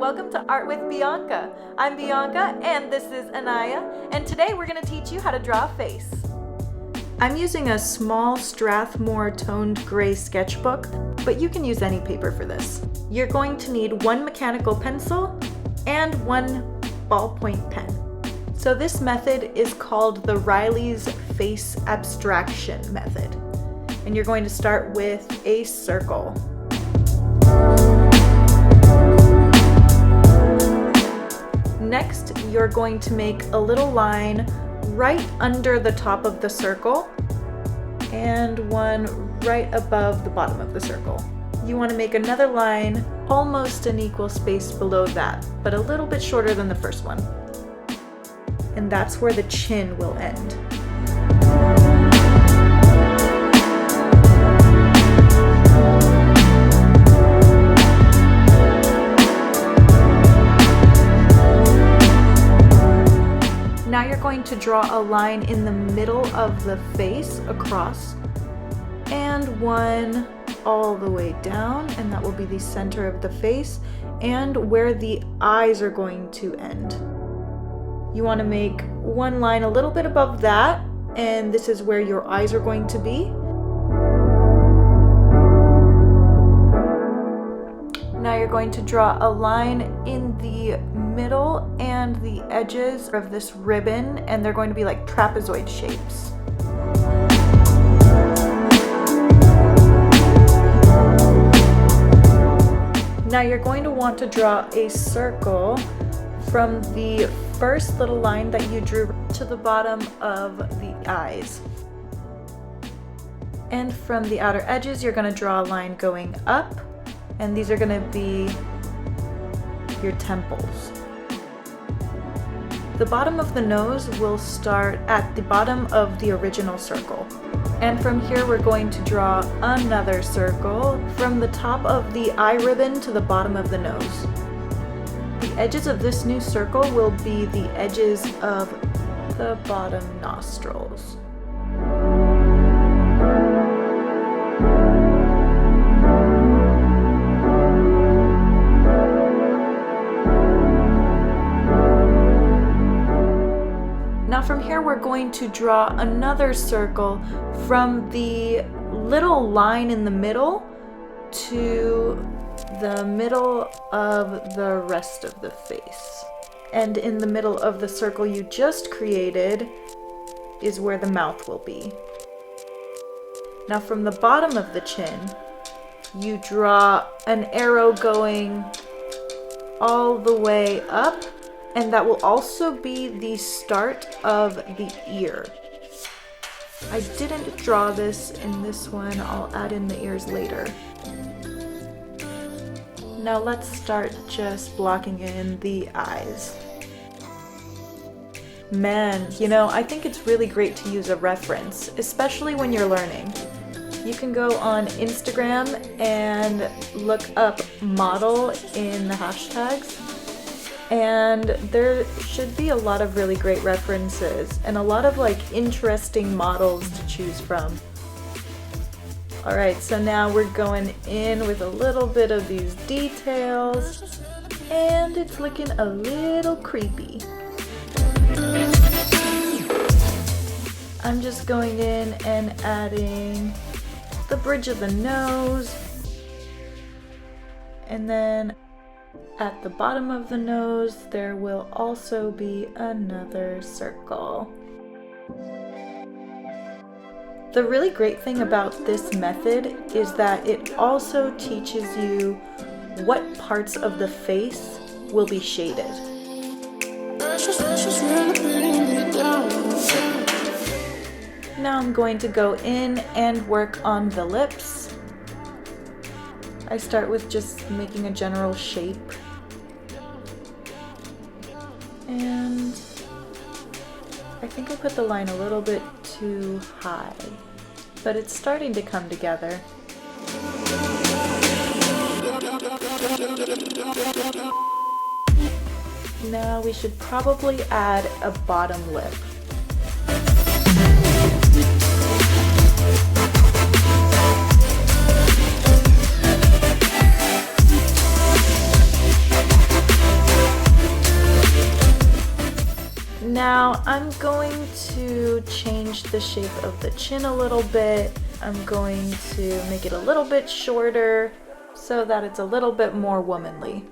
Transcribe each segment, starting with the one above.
welcome to Art with Bianca. I'm Bianca and this is Anaya, and today we're going to teach you how to draw a face. I'm using a small Strathmore Toned Gray Sketchbook, but you can use any paper for this. You're going to need one mechanical pencil and one ballpoint pen. So this method is called the Reily's Face Abstraction Method, and you're going to start with a circle. Next, you're going to make a little line right under the top of the circle and one right above the bottom of the circle. You want to make another line almost an equal space below that, but a little bit shorter than the first one. And that's where the chin will end. Now you're going to draw a line in the middle of the face across and one all the way down, and that will be the center of the face and where the eyes are going to end. You want to make one line a little bit above that, and this is where your eyes are going to be. Now you're going to draw a line in the middle and the edges of this ribbon, and they're going to be like trapezoid shapes. Now you're going to want to draw a circle from the first little line that you drew to the bottom of the eyes. And from the outer edges, you're going to draw a line going up, and these are going to be your temples. The bottom of the nose will start at the bottom of the original circle. And from here we're going to draw another circle from the top of the eye ribbon to the bottom of the nose. The edges of this new circle will be the edges of the bottom nostrils. Now from here we're going to draw another circle from the little line in the middle to the middle of the rest of the face. And in the middle of the circle you just created is where the mouth will be. Now from the bottom of the chin, you draw an arrow going all the way up, and that will also be the start of the ear. I didn't draw this in this one, I'll add in the ears later. Now let's start just blocking in the eyes. Man, I think it's really great to use a reference, especially when you're learning. You can go on Instagram and look up model in the hashtags, and there should be a lot of really great references and a lot of interesting models to choose from. Alright, so now we're going in with a little bit of these details, and it's looking a little creepy. I'm just going in and adding the bridge of the nose, and then at the bottom of the nose, there will also be another circle. The really great thing about this method is that it also teaches you what parts of the face will be shaded. Now I'm going to go in and work on the lips. I start with just making a general shape. And I think I put the line a little bit too high, but it's starting to come together. Now we should probably add a bottom lip. Now I'm going to change the shape of the chin a little bit. I'm going to make it a little bit shorter so that it's a little bit more womanly.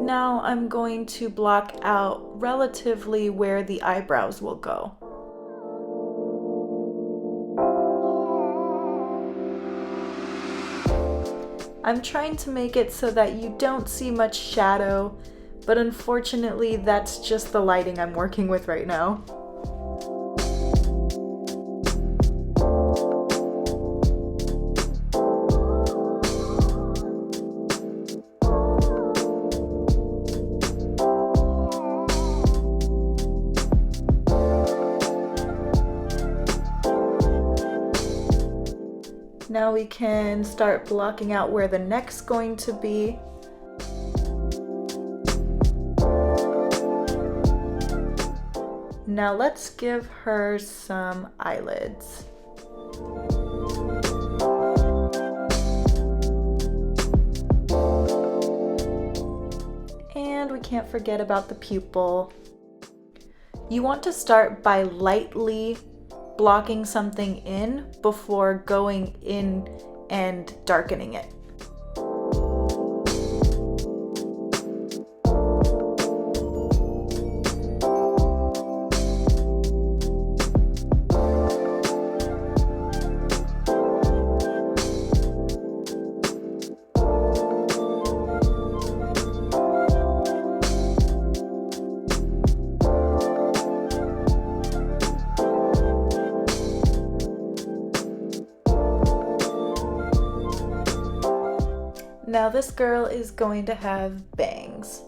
Now I'm going to block out relatively where the eyebrows will go. I'm trying to make it so that you don't see much shadow, but unfortunately that's just the lighting I'm working with right now. Now we can start blocking out where the neck's going to be. Now let's give her some eyelids. And we can't forget about the pupil. You want to start by lightly blocking something in before going in and darkening it. Now this girl is going to have bangs.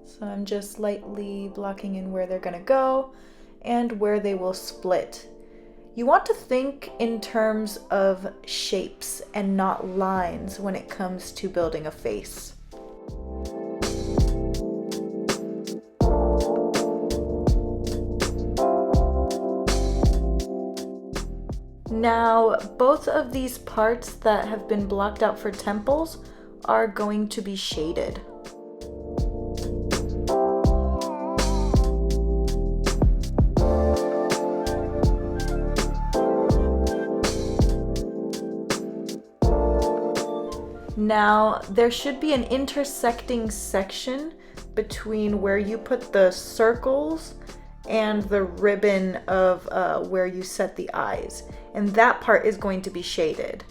So I'm just lightly blocking in where they're gonna go and where they will split. You want to think in terms of shapes and not lines when it comes to building a face. Now, both of these parts that have been blocked out for temples are going to be shaded. Now, there should be an intersecting section between where you put the circles and the ribbon of where you set the eyes. And that part is going to be shaded.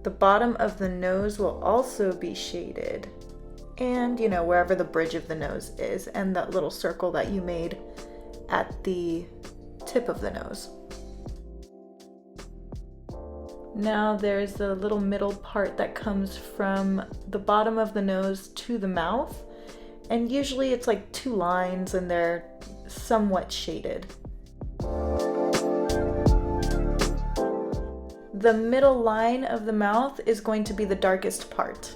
The bottom of the nose will also be shaded. And, you know, wherever the bridge of the nose is, and that little circle that you made at the tip of the nose. Now there's the little middle part that comes from the bottom of the nose to the mouth. And usually it's like 2 lines and they're somewhat shaded. The middle line of the mouth is going to be the darkest part.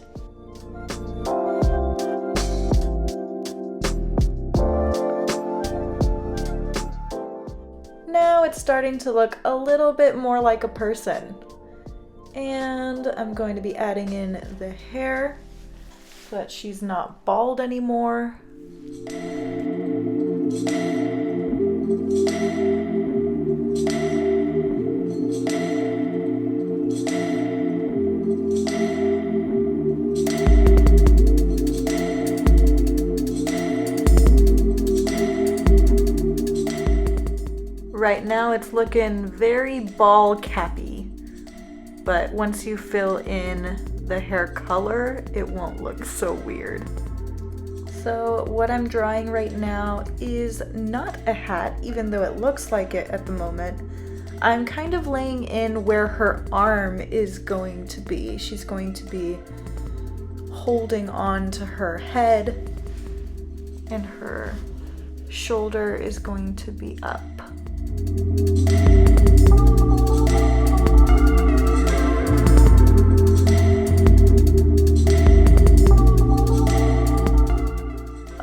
Now it's starting to look a little bit more like a person. And I'm going to be adding in the hair so that she's not bald anymore. Right now it's looking very ball cappy, but once you fill in the hair color, it won't look so weird. So what I'm drawing right now is not a hat, even though it looks like it at the moment. I'm kind of laying in where her arm is going to be. She's going to be holding on to her head, and her shoulder is going to be up.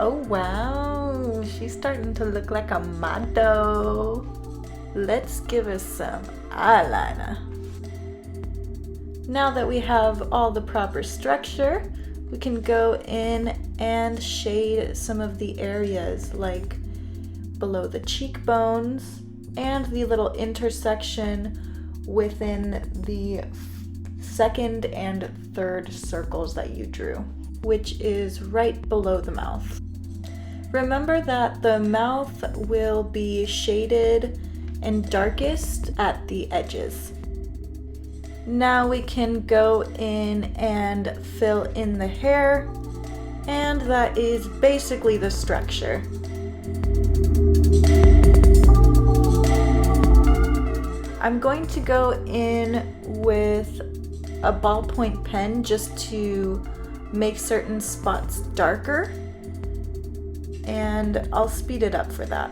Oh wow, she's starting to look look like a model. Let's give us some eyeliner. Now that we have all the proper structure, we can go in and shade some of the areas like below the cheekbones and the little intersection within the second and third circles that you drew, which is right below the mouth. Remember that the mouth will be shaded and darkest at the edges. Now we can go in and fill in the hair, and that is basically the structure. I'm going to go in with a ballpoint pen just to make certain spots darker, and I'll speed it up for that.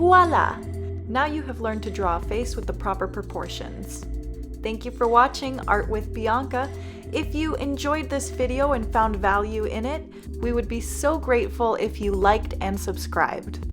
Voila! Now you have learned to draw a face with the proper proportions. Thank you for watching Art with Bianca. If you enjoyed this video and found value in it, we would be so grateful if you liked and subscribed.